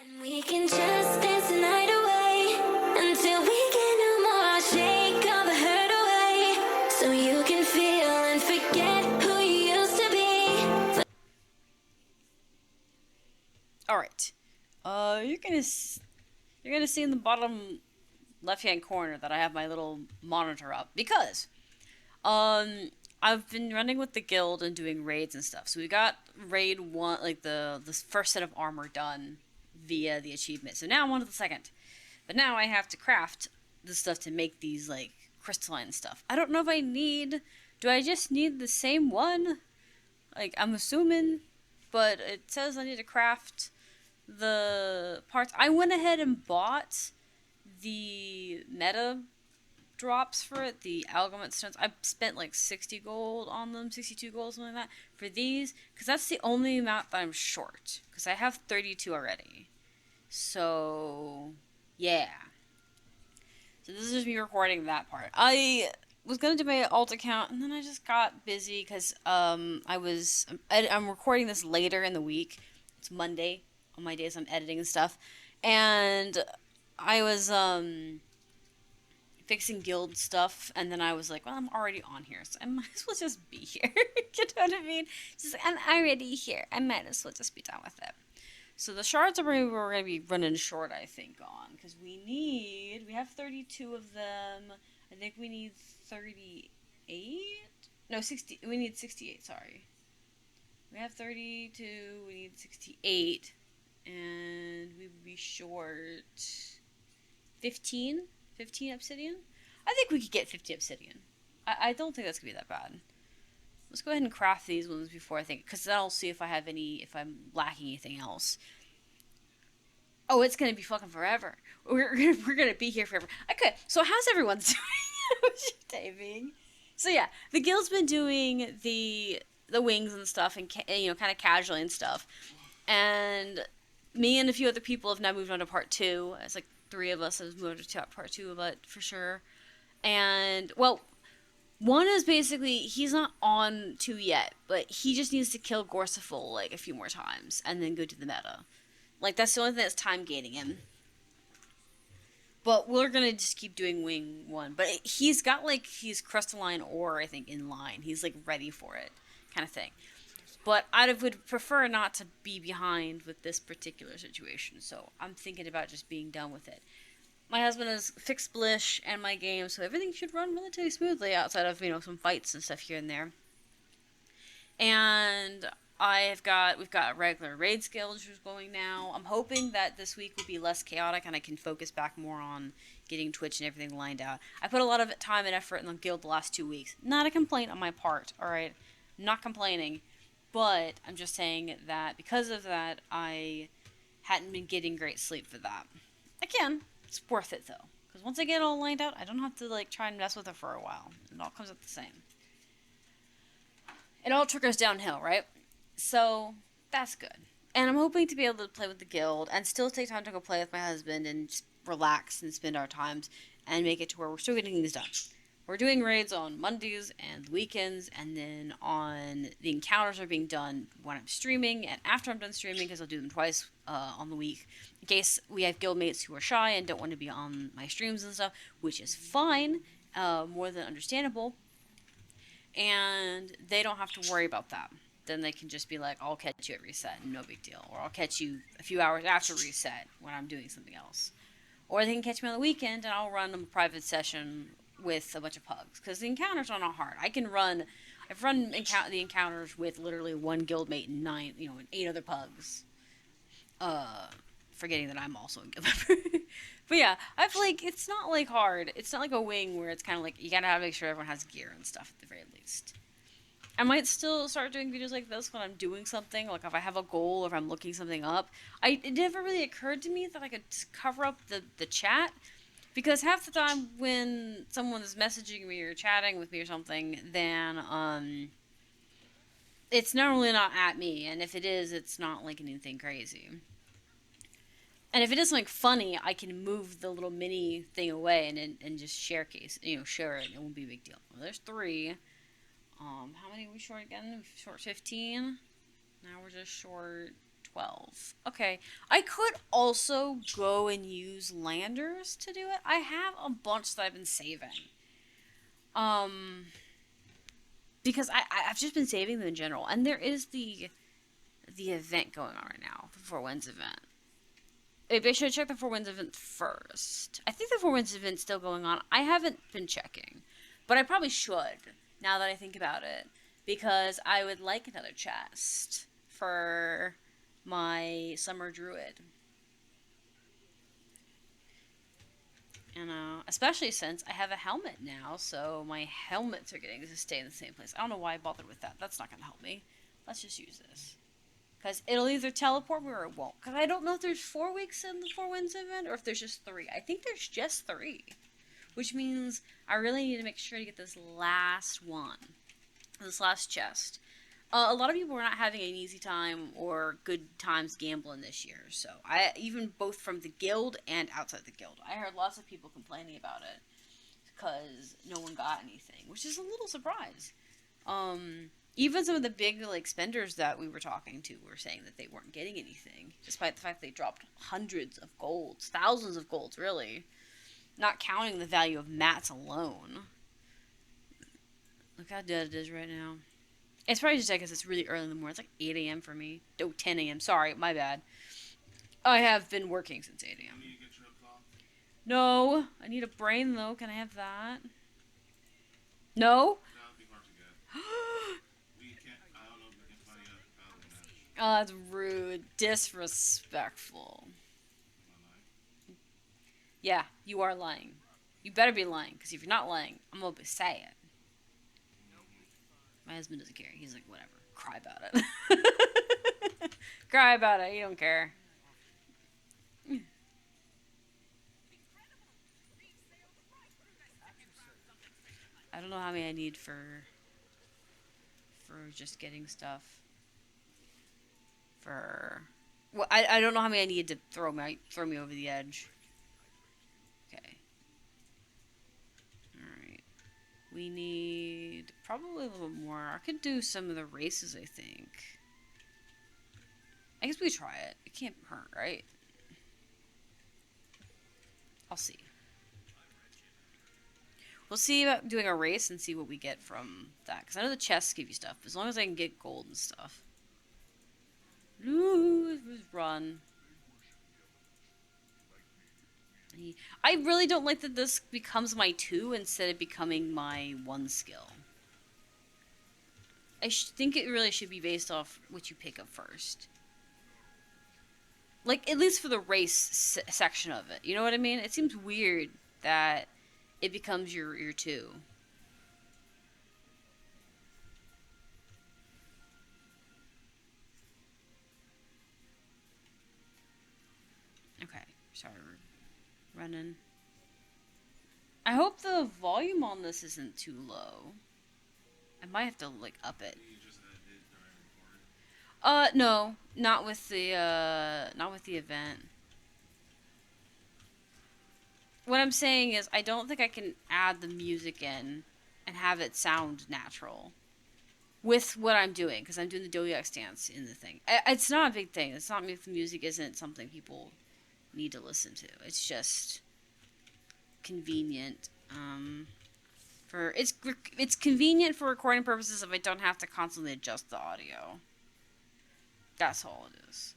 And we can just dance the night away until we get no more. Shake all the hurt away so you can feel and forget who you used to be. All right. You're gonna see in the bottom left-hand corner that I have my little monitor up because um I've been running with the guild and doing raids and stuff. So we got raid one, like the first set of armor done via the achievement. So now I'm on to the second. But now I have to craft the stuff to make these like crystalline stuff. I don't know if I need. Do I just need the same one? Like I'm assuming, but it says I need to craft the parts. I went ahead and bought the meta drops for it, the alchemist stones. I spent like 60 gold on them, 62 gold, something like that, for these, because that's the only amount that I'm short, because I have 32 already. So, yeah. So this is just me recording that part. I was gonna do my alt account, and then I just got busy, because I'm recording this later in the week. It's Monday, on my days I'm editing and stuff, and I was, fixing guild stuff, and then I was like, well, I'm already on here, so I might as well just be here. You know what I mean? Just like, I'm already here. I might as well just be done with it. So the shards are we're going to be running short, I think, on, because we have 32 of them. I think we need 38? No, 60, we need 68, sorry. We have 32, we need 68, and we would be short 15? 15 obsidian? I think we could get 50 obsidian. I don't think that's going to be that bad. Let's go ahead and craft these ones before I think, because then I'll see if if I'm lacking anything else. Oh, it's going to be fucking forever. We're going to be here forever. Okay, so how's everyone doing? So yeah, the guild's been doing the wings and stuff, and kind of casually and stuff. And me and a few other people have now moved on to part 2. It's like 3 of us have moved to part 2 of it for sure. And well, one is basically he's not on 2 yet, but he just needs to kill Gorsiful like a few more times and then go to the meta. Like that's the only thing that's time gating him. But we're gonna just keep doing wing 1. But he's got like his crystalline ore, I think, in line. He's like ready for it, kind of thing. But I would prefer not to be behind with this particular situation, so I'm thinking about just being done with it. My husband has fixed Blish and my game, so everything should run relatively smoothly outside of, some fights and stuff here and there. And we've got a regular raid schedule going now. I'm hoping that this week will be less chaotic and I can focus back more on getting Twitch and everything lined out. I put a lot of time and effort in the guild the last 2 weeks. Not a complaint on my part, alright? Not complaining. But I'm just saying that because of that, I hadn't been getting great sleep for that. Again, it's worth it though. Because once I get it all lined out, I don't have to try and mess with it for a while. It all comes out the same. It all trickles downhill, right? So, that's good. And I'm hoping to be able to play with the guild and still take time to go play with my husband and just relax and spend our times and make it to where we're still getting things done. We're doing raids on Mondays and weekends, and then on the encounters are being done when I'm streaming and after I'm done streaming, because I'll do them twice on the week, in case we have guildmates who are shy and don't want to be on my streams and stuff, which is fine, more than understandable, and they don't have to worry about that. Then they can just be like, I'll catch you at reset, no big deal, or I'll catch you a few hours after reset when I'm doing something else. Or they can catch me on the weekend and I'll run a private session with a bunch of pugs, because the encounters are not hard. I've run the encounters with literally one guildmate and 8 other pugs. Forgetting that I'm also a guild member. But yeah, it's not hard. It's not like a wing where it's kind of you gotta make sure everyone has gear and stuff at the very least. I might still start doing videos like this when I'm doing something, like if I have a goal or if I'm looking something up. It never really occurred to me that I could cover up the chat. Because half the time when someone is messaging me or chatting with me or something, then, it's normally not at me. And if it is, it's not anything crazy. And if it is something funny, I can move the little mini thing away and just share it. It won't be a big deal. Well, there's 3. How many are we short again? Short 15. Now we're just short 12. Okay. I could also go and use landers to do it. I have a bunch that I've been saving. Um, because I've just been saving them in general. And there is the event going on right now, the Four Winds event. Maybe I should check the Four Winds event first. I think the Four Winds event's still going on. I haven't been checking. But I probably should, now that I think about it. Because I would like another chest for my Summer Druid. You know, especially since I have a helmet now, so my helmets are getting to stay in the same place. I don't know why I bothered with that. That's not going to help me. Let's just use this. Because it'll either teleport me or it won't. Because I don't know if there's 4 weeks in the Four Winds event or if there's just 3. I think there's just 3. Which means I really need to make sure to get this last one. This last chest. A lot of people were not having an easy time or good times gambling this year. So, even both from the guild and outside the guild, I heard lots of people complaining about it because no one got anything, which is a little surprise. Even some of the big spenders that we were talking to were saying that they weren't getting anything, despite the fact they dropped hundreds of golds, thousands of golds, really, not counting the value of mats alone. Look how dead it is right now. It's probably just because it's really early in the morning. It's like 8 a.m. for me. Oh, 10 a.m. Sorry, my bad. I have been working since 8 a.m. No, I need a brain though. Can I have that? No? Oh, that's rude. Disrespectful. Yeah, you are lying. You better be lying, because if you're not lying, I'm going to say it. My husband doesn't care. He's like, whatever. Cry about it. Cry about it. He don't care. I don't know how many I need for just getting stuff. Well, I don't know how many I need to throw me over the edge. Okay. Alright. We need probably a little more. I could do some of the races, I think. I guess we could try it. It can't hurt, right? I'll see. We'll see about doing a race and see what we get from that. Because I know the chests give you stuff. As long as I can get gold and stuff. Ooh, run. I really don't like that this becomes my 2 instead of becoming my 1 skill. I think it really should be based off what you pick up first. Like, at least for the race section of it. You know what I mean? It seems weird that it becomes your 2. Okay, sorry, we're running. I hope the volume on this isn't too low. I might have to, up it. No. Not with the event. What I'm saying is, I don't think I can add the music in and have it sound natural with what I'm doing, because I'm doing the Doyak stance in the thing. It's not a big thing. It's not if the music isn't something people need to listen to. It's just convenient. It's convenient for recording purposes if I don't have to constantly adjust the audio. That's all it is.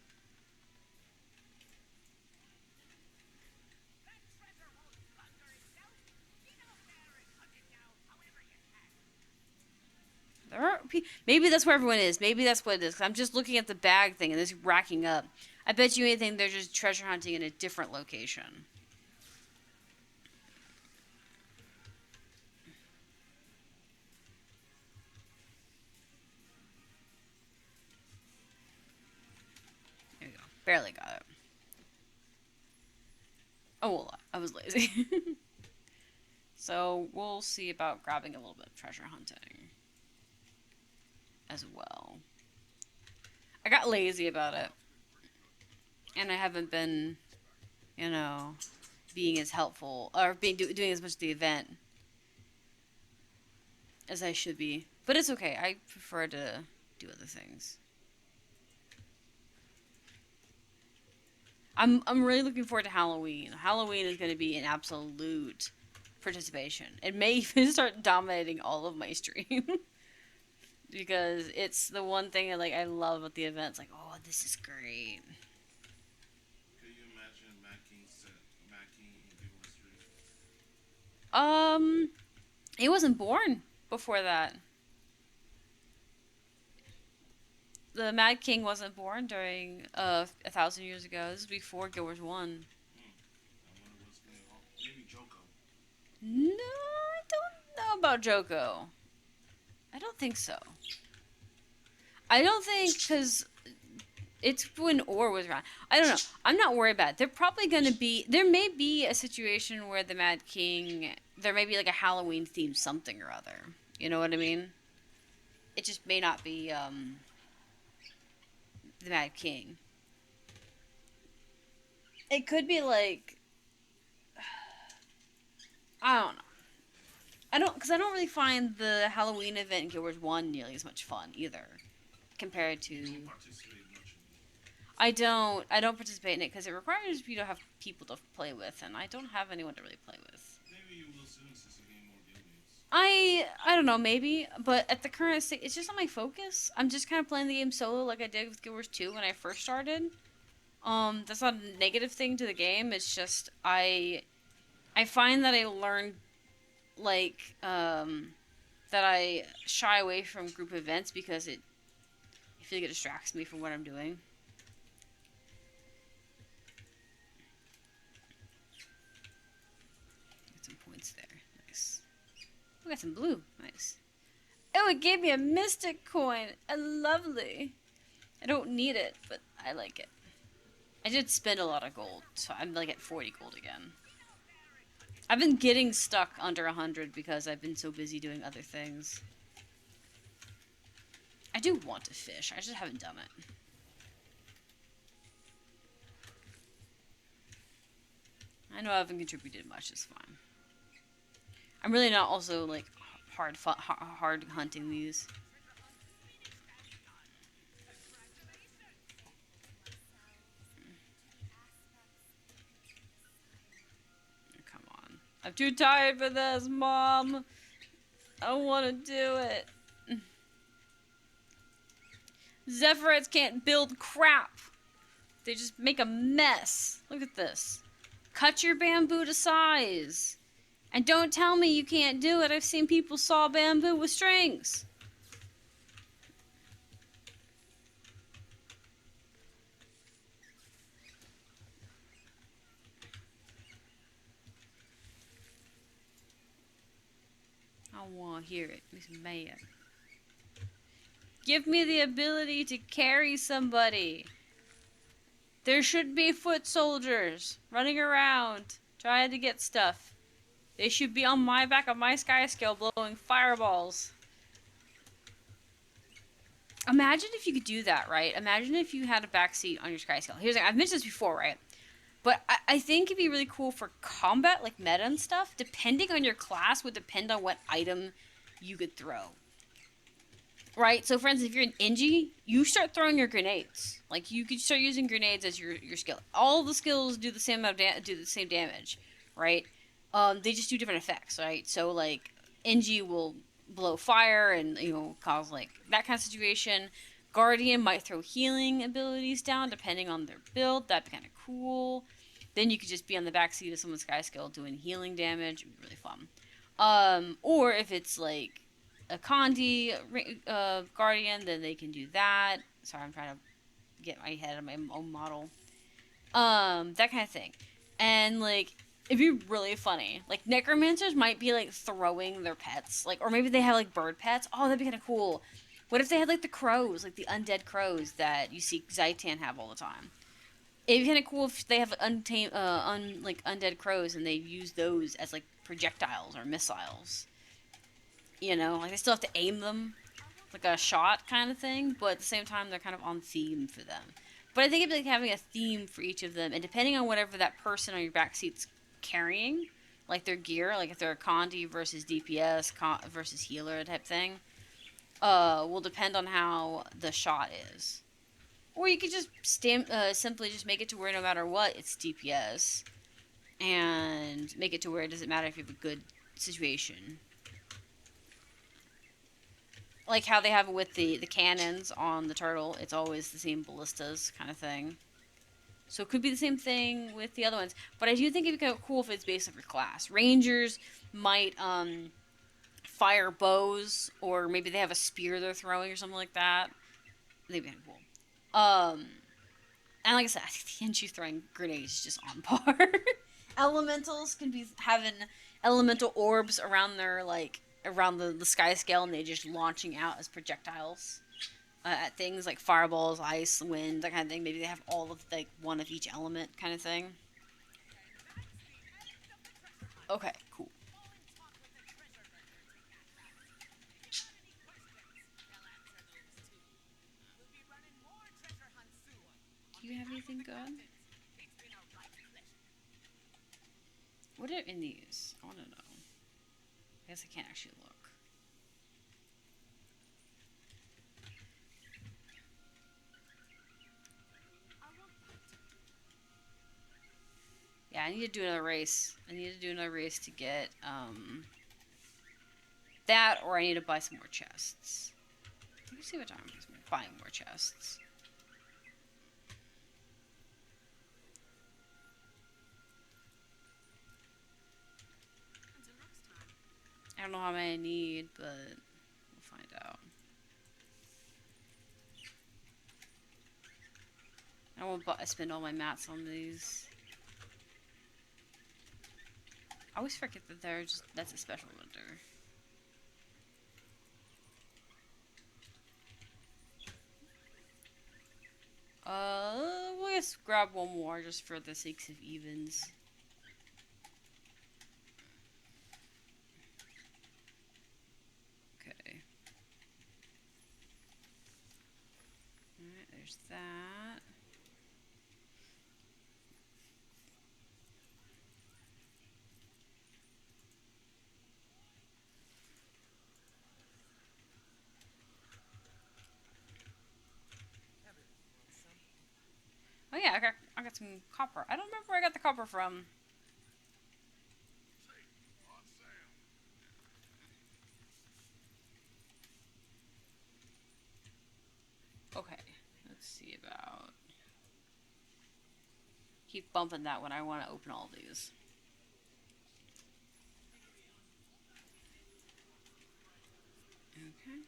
Maybe that's where everyone is. Maybe that's what it is. 'Cause I'm just looking at the bag thing and it's racking up. I bet you anything they're just treasure hunting in a different location. There we go. Barely got it. Oh, well, I was lazy. So we'll see about grabbing a little bit of treasure hunting as well. I got lazy about it. And I haven't been, being as helpful, or doing as much of the event as I should be. But it's okay. I prefer to do other things. I'm really looking forward to Halloween. Halloween is going to be an absolute participation. It may even start dominating all of my stream because it's the one thing I love about the event. It's like, oh, this is great. Can you imagine Matt King in Guild Wars 3? He wasn't born before that. The Mad King wasn't born during 1,000 years ago. This is before Guild Wars 1. I wonder what's going on. Maybe Joko. No, I don't know about Joko. I don't think so. I don't think, because it's when Or was around. I don't know. I'm not worried about it. They're probably going to be... There may be a situation where the Mad King... There may be like a Halloween themed something or other. You know what I mean? It just may not be the Mad King. It could be like... I don't know. Because I don't really find the Halloween event in Guild Wars 1 nearly as much fun either, compared to. You don't participate much in it. I don't participate in it because it requires you to have people to play with, and I don't have anyone to really play with. Maybe you will soon since you're getting more guild mates. I don't know, maybe, but at the current state, it's just not my focus. I'm just kind of playing the game solo like I did with Guild Wars 2 when I first started. That's not a negative thing to the game. It's just I find that I learn that I shy away from group events because I feel like it distracts me from what I'm doing. Got some points there. Nice. We got some blue. Nice. Oh, it gave me a mystic coin. Lovely. I don't need it, but I like it. I did spend a lot of gold, so I'm like at 40 gold again. I've been getting stuck under 100 because I've been so busy doing other things. I do want to fish, I just haven't done it. I know I haven't contributed much, it's fine. I'm really not also like hard hunting these. I'm too tired for this, Mom. I don't want to do it. Zephyrets can't build crap. They just make a mess. Look at this. Cut your bamboo to size. And don't tell me you can't do it. I've seen people saw bamboo with strings. I want to hear it. Makes me mad. Give me the ability to carry somebody. There should be foot soldiers running around trying to get stuff. They should be on my back of my sky scale blowing fireballs. Imagine if you could do that, right? Imagine if you had a backseat on your sky scale. Here's I've mentioned this before, right? But I think it'd be really cool for combat, like meta and stuff. Depending on your class would depend on what item you could throw. Right? So, for instance, if you're an Engie, you start throwing your grenades. Like, you could start using grenades as your skill. All the skills do the same amount of do the same damage, right? They just do different effects, right? So, like, Engie will blow fire and, you know, cause, like, that kind of situation. Guardian might throw healing abilities down, depending on their build. That'd be kind of cool. Then you could just be on the backseat of someone's sky skill doing healing damage. It'd be really fun. Or if it's, like, a Condi Guardian, then they can do that. Sorry, I'm trying to get my head on my own model. That kind of thing. And, like, it'd be really funny. Like, necromancers might be, like, throwing their pets. Like, or maybe they have, like, bird pets. Oh, that'd be kind of cool. What if they had, like, the crows, like, the undead crows that you see Zaitan have all the time? It'd be kind of cool if they have undead crows and they use those as, like, projectiles or missiles. You know, like, they still have to aim them, like a shot kind of thing, but at the same time, they're kind of on theme for them. But I think it'd be like having a theme for each of them, and depending on whatever that person on your backseat's carrying, like their gear, like if they're a Condi versus DPS versus healer type thing, will depend on how the shot is. Or you could just simply just make it to where no matter what, it's DPS. And make it to where it doesn't matter if you have a good situation. Like how they have it with the cannons on the turtle. It's always the same ballistas kind of thing. So it could be the same thing with the other ones. But I do think it'd be kind of cool if it's based on your class. Rangers might fire bows, or maybe they have a spear they're throwing or something like that. They'd be kind of cool. And like I said, I think the Enchu throwing grenades is just on par. Elementals can be having elemental orbs around their, like, around the sky scale, and they're just launching out as projectiles at things like fireballs, ice, wind, that kind of thing. Maybe they have all of, like, one of each element kind of thing. Okay, cool. Do you have anything good? What are in these? I want to know. I guess I can't actually look. Yeah, I need to do another race. I need to do another race to get, that, or I need to buy some more chests. Let me see what time I'm buying more chests. I don't know how many I need, but we'll find out. I don't want to spend all my mats on these. I always forget that that's a special winter. We'll just grab one more just for the sake of evens. Okay. Alright, there's that. Oh yeah, I got some copper. I don't remember where I got the copper from. Okay, let's see about... Keep bumping that when I want to open all these. Okay.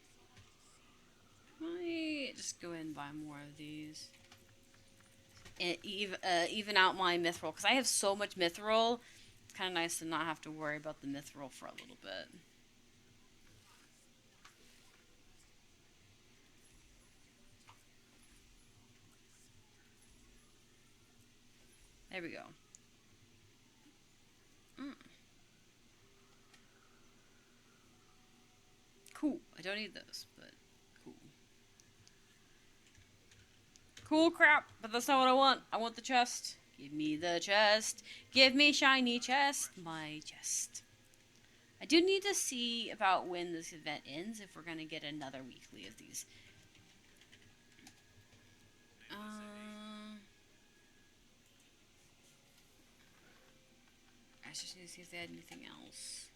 Might just go ahead and buy more of these. And even out my mithril, because I have so much mithril. It's kind of nice to not have to worry about the mithril for a little bit. There we go. Cool. I don't need those, but cool. Cool crap, but that's not what I want. I want the chest. Give me the chest. Give me shiny chest. My chest. I do need to see about when this event ends, if we're going to get another weekly of these. I just need to see if they had anything else.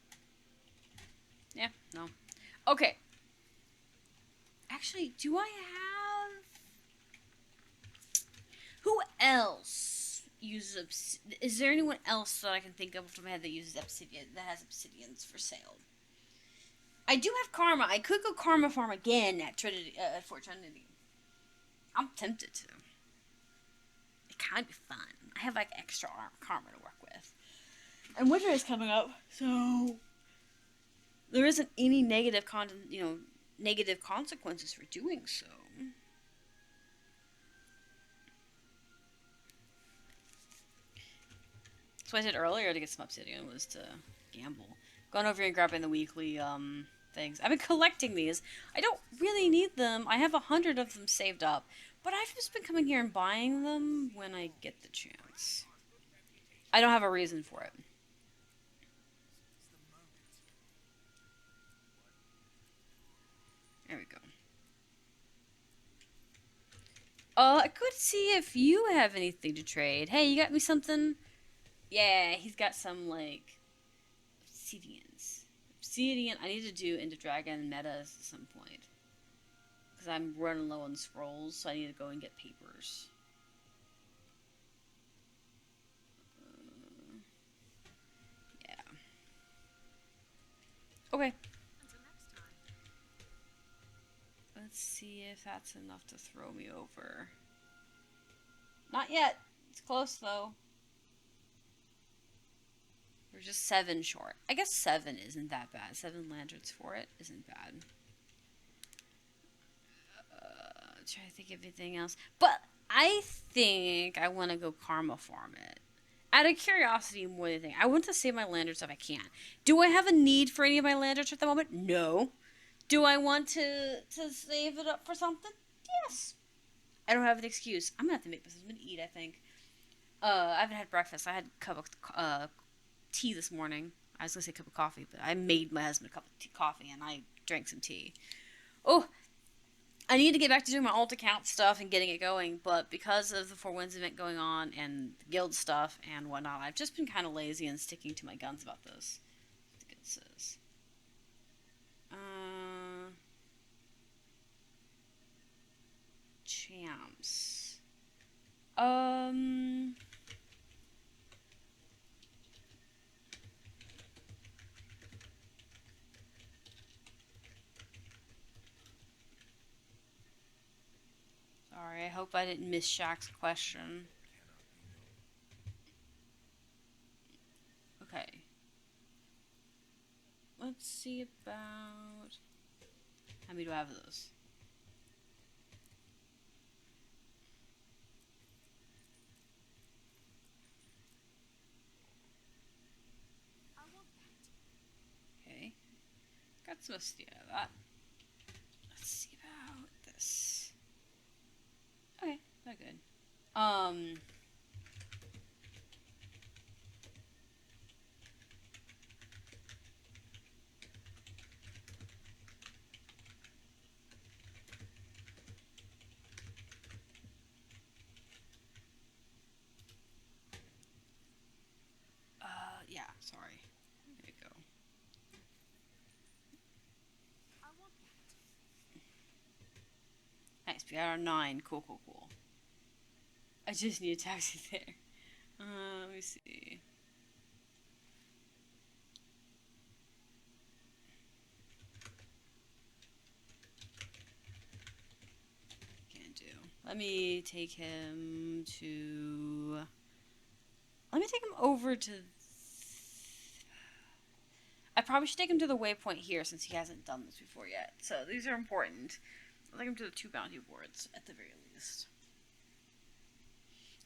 Yeah, no. Okay. Actually, do I have... Who else uses... Is there anyone else that I can think of from my head that uses Obsidian, that has Obsidians for sale? I do have Karma. I could go Karma Farm again at Trinity, Fort Trinity. I'm tempted to. It kind of be fun. I have like extra Karma to work with. And winter is coming up, so there isn't any negative negative consequences for doing so. That's what I did earlier to get some obsidian, was to gamble. Going over here and grabbing the weekly things. I've been collecting these. I don't really need them. I have 100 of them saved up, but I've just been coming here and buying them when I get the chance. I don't have a reason for it. There we go. I could see if you have anything to trade. Hey, you got me something? Yeah, he's got some, like, obsidians. Obsidian, I need to do Into Dragon metas at some point. Because I'm running low on scrolls, so I need to go and get papers. Yeah. Okay. Let's see if that's enough to throw me over. Not yet. It's close, though. We're just 7 short. I guess 7 isn't that bad. 7 lanterns for it isn't bad. Try to think of anything else. But I think I want to go karma farm it. Out of curiosity more than anything. I want to save my lanterns if I can. Do I have a need for any of my lanterns at the moment? No. Do I want to save it up for something? Yes. I don't have an excuse. I'm gonna have to make myself something to eat, I think. I haven't had breakfast. I had a cup of tea this morning. I was gonna say a cup of coffee, but I made my husband a cup of coffee and I drank some tea. Oh, I need to get back to doing my alt account stuff and getting it going, but because of the Four Winds event going on and the guild stuff and whatnot, I've just been kind of lazy and sticking to my guns about this. What the good says. Champs. Sorry, I hope I didn't miss Shaq's question. Okay. Let's see about... How many do I have of those? Okay. Got some Obsidian out of that. Let's see about this. Okay, not good. Yeah, sorry. There you go. Nice, we got our 9. Cool, cool, cool. I just need a taxi there. Let me see. Can't do. Let me take him to... Let me take him over to... I probably should take him to the waypoint here since he hasn't done this before yet. So these are important. I'll take him to the 2 bounty boards at the very least.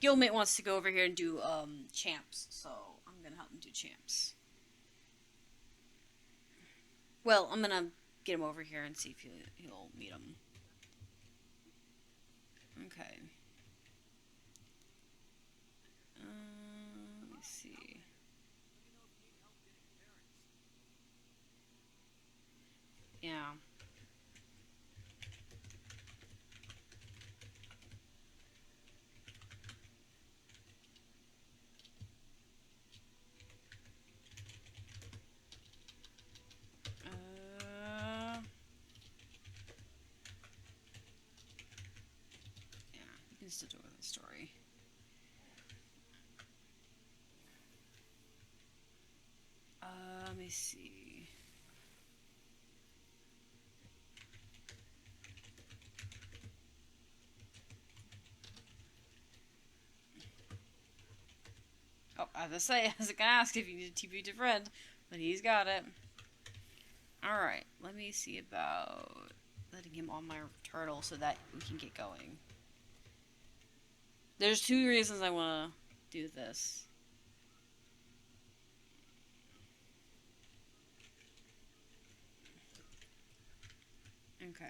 Guildmate wants to go over here and do champs, so I'm gonna help him do champs. Well, I'm gonna get him over here and see if he'll meet him. Okay. Let me see. Yeah. Yeah, you can still do it with the story. Let me see. Oh, as I say, I was gonna ask if you need a TP to friend, but he's got it. Alright, let me see about letting him on my turtle so that we can get going. There's 2 reasons I want to do this. Okay.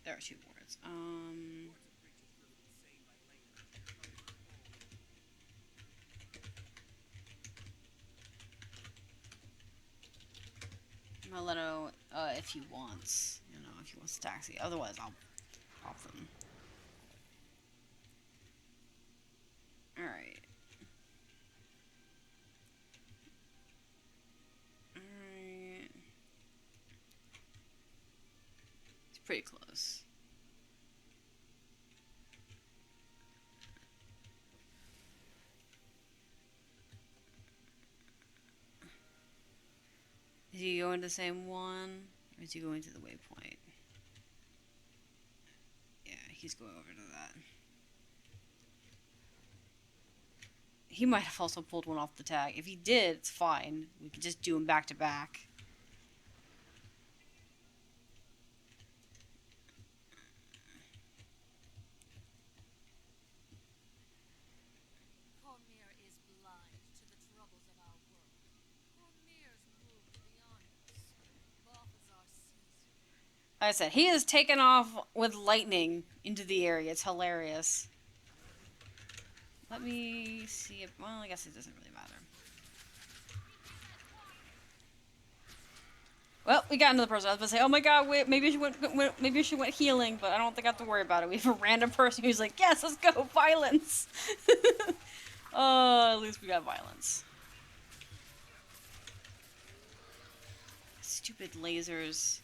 There are 2 boards. I'll let him know if he wants, if he wants a taxi. Otherwise, I'll off them. Alright. Alright. It's pretty close. Is he going to the same one? Or is he going to the waypoint? Yeah, he's going over to that. He might have also pulled one off the tag. If he did, it's fine. We can just do them back to back. Like I said, he is taken off with lightning into the area. It's hilarious. Let me see if... Well, I guess it doesn't really matter. Well, we got another person. I was about to say, oh my god, wait, maybe she went healing, but I don't think I have to worry about it. We have a random person who's like, yes, let's go, violence! At least we got violence. Stupid lasers.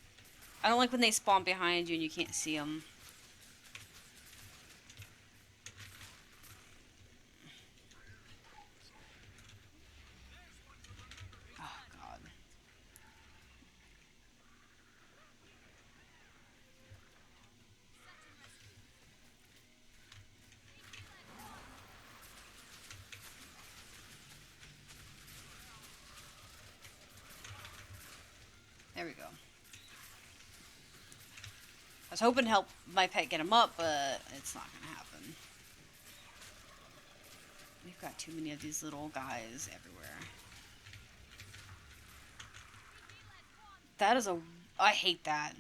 I don't like when they spawn behind you and you can't see them. Oh, God. There we go. I was hoping to help my pet get him up, but it's not going to happen. We've got too many of these little guys everywhere. That is a... I hate that.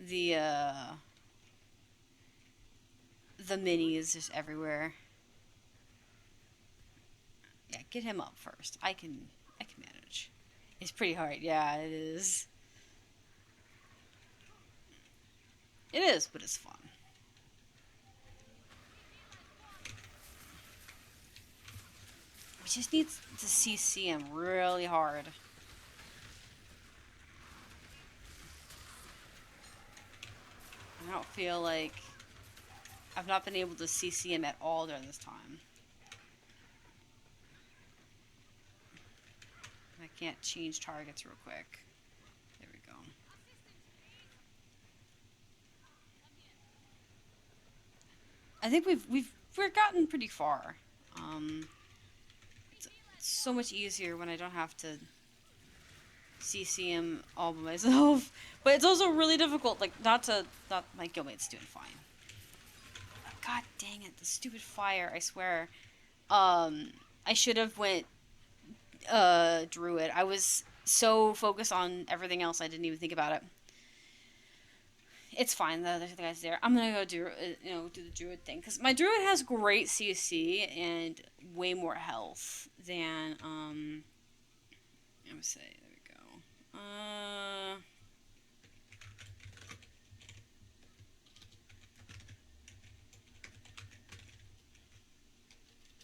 The mini is just everywhere. Yeah, get him up first. I can manage. It's pretty hard. Yeah, it is. It is, but it's fun. We just need to CC him really hard. I don't feel like I've not been able to CC him at all during this time. I can't change targets real quick. There we go. I think we've gotten pretty far. It's so much easier when I don't have to CC him all by myself. But it's also really difficult, like, not my guildmate's doing fine. God dang it, the stupid fire, I swear. I should have went druid. I was so focused on everything else I didn't even think about it. It's fine, the other guy's there. I'm gonna go do the druid thing, because my druid has great CC and way more health than let me see, there we go.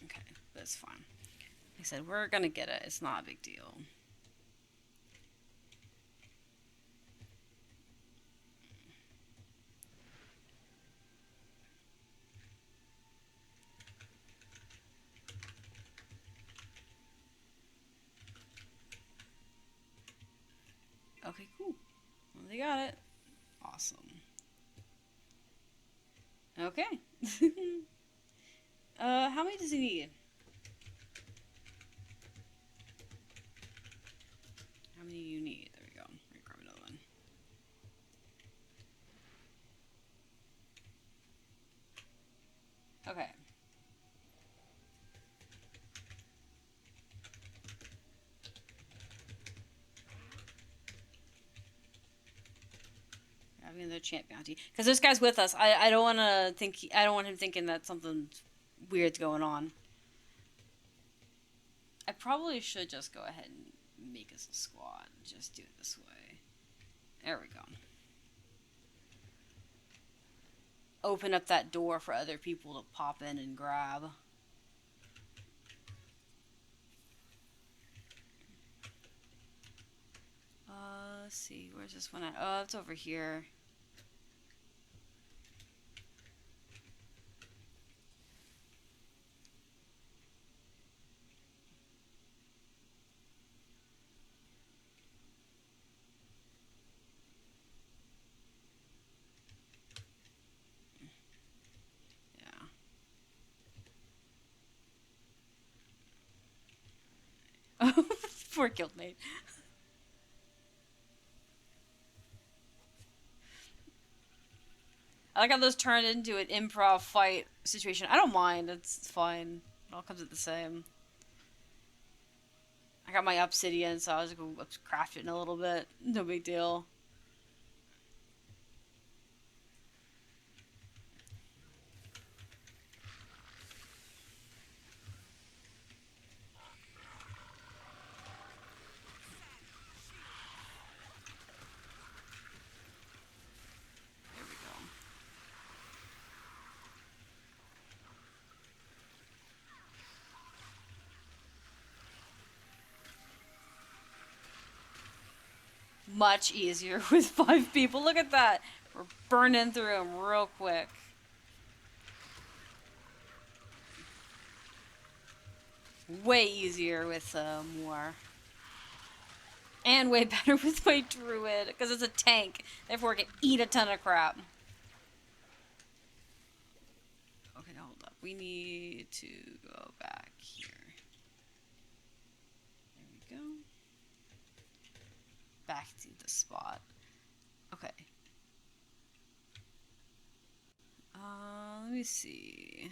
Okay, that's fine. Like I said, we're gonna get it. It's not a big deal. Okay, cool. Well, they got it. Awesome. Okay. How many does he need? How many do you need? There we go. Let me grab another one. Okay. Having another champ bounty, because this guy's with us. I don't want to think. I don't want him thinking that something weird's going on. I probably should just go ahead and make us a squad. Just do it this way. There we go. Open up that door for other people to pop in and grab. Let's see. Where's this one at? Oh, it's over here. Oh, poor guildmate. I like how this turned into an improv fight situation. I don't mind. It's fine. It all comes at the same. I got my obsidian, so I was going to craft it in a little bit. No big deal. There we go. Much easier with 5 people. Look at that. We're burning through them real quick. Way easier with more. And way better with my druid, because it's a tank. Therefore, it can eat a ton of crap. Okay, hold up. We need to go back here. There we go. Back to the spot. Okay. Let me see.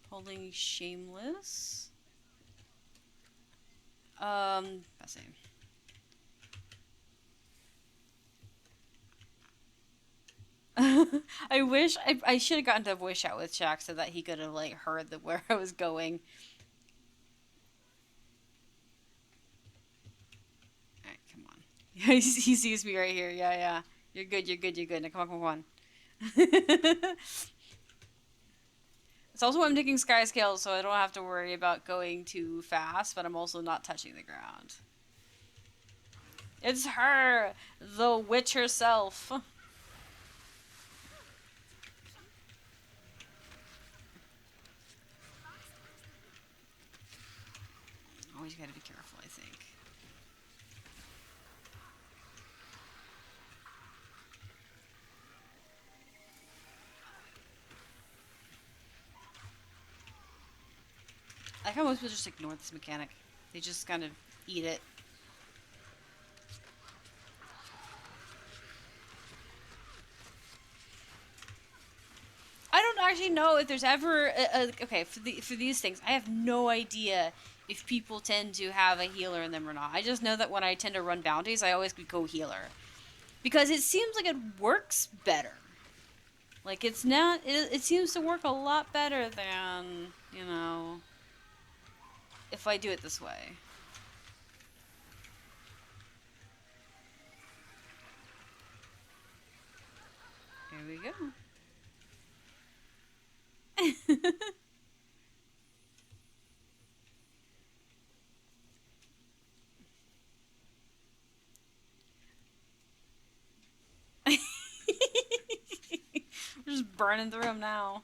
Holding shameless. Passing. I wish I should have gotten to voice chat with Shaq so that he could have like heard where I was going. Alright, come on. he sees me right here. Yeah. You're good. Now come on. It's also why I'm taking sky scales, so I don't have to worry about going too fast, but I'm also not touching the ground. It's her, the witch herself. Always gotta be careful, I think. I like how most people just ignore this mechanic. They just kind of eat it. I don't actually know if there's ever okay for these things. I have no idea if people tend to have a healer in them or not. I just know that when I tend to run bounties, I always go healer because it seems like it works better. Like it's not. It seems to work a lot better than if I do it this way. Here we go. We're just burning through them now.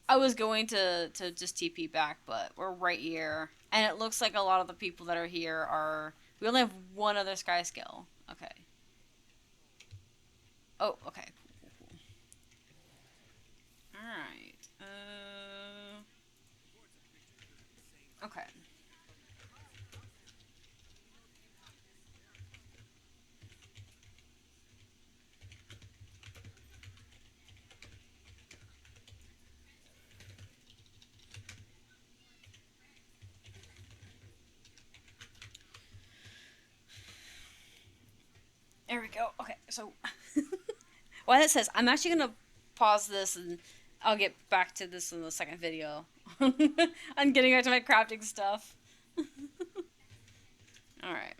I was going to just TP back, but we're right here. And it looks like a lot of the people that are here are... We only have one other sky skill. Okay. Oh, okay. Cool. Alright. Okay. There we go. Okay, so... While that says, I'm actually going to pause this and I'll get back to this in the second video. I'm getting back to my crafting stuff. Alright.